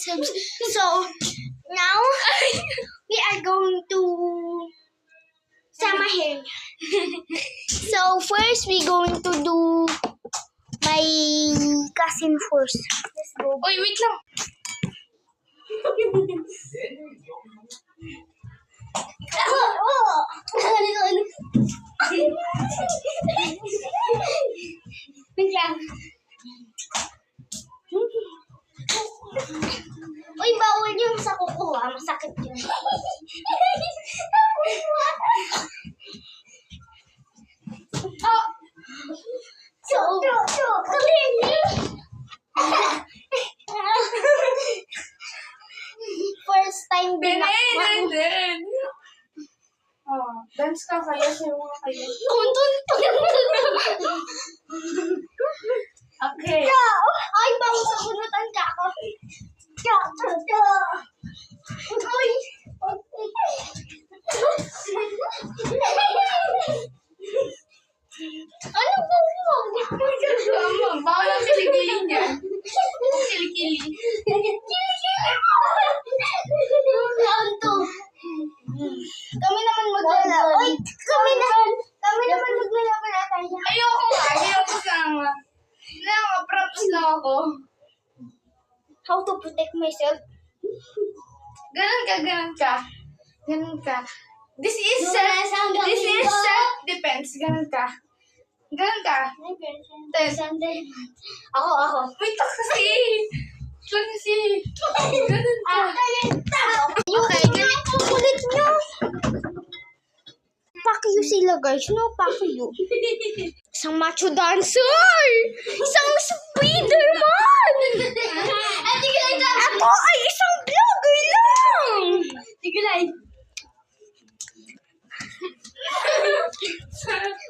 So now we are going to Samahin. So first we going to do my cousin first. Let's go. Oy, wait lang. Wait lang. Uy, bawal yung sa kuko ah. Masakit yun. First time din Then. Oh, dance ka kayo. Sayo nga kayo. Okay. Ay, bawal sa kunutan ka ako. Uy. Ano ba mo? Bawal ang kilikili niyan. Kilikili. Kami naman maglalaro. Oy, kami naman maglalaro tayo. Ayoko nga. Ayoko sama. Props lang ako. How to protect myself? Ganun ka. This is self-defense. Ganun ka. Ako. Wait lang kasi. Ganun ka. Okay, kulit nyo. Fuck you sila guys. No, fuck you. Isang macho dancer! Isang Spiderman! Ako ay isang vlogger lang!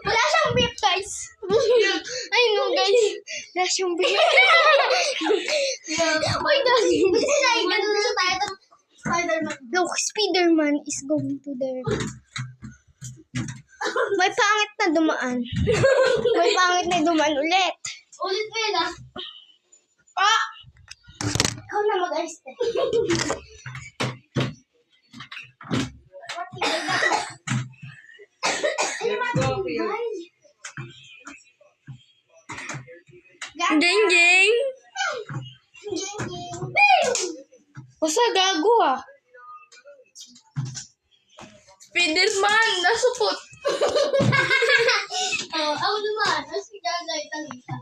Wala siyang beep guys. I know guys. Wala siyang beep. Uy, dali. Look, Spiderman is going to there. May pangit na dumaan. Ulit. Ulit mo yun ah. Ikaw na mag-ayos na. Geng. Basta gago ah. Spiderman, nasupot. Ako naman. Mas gagay talita.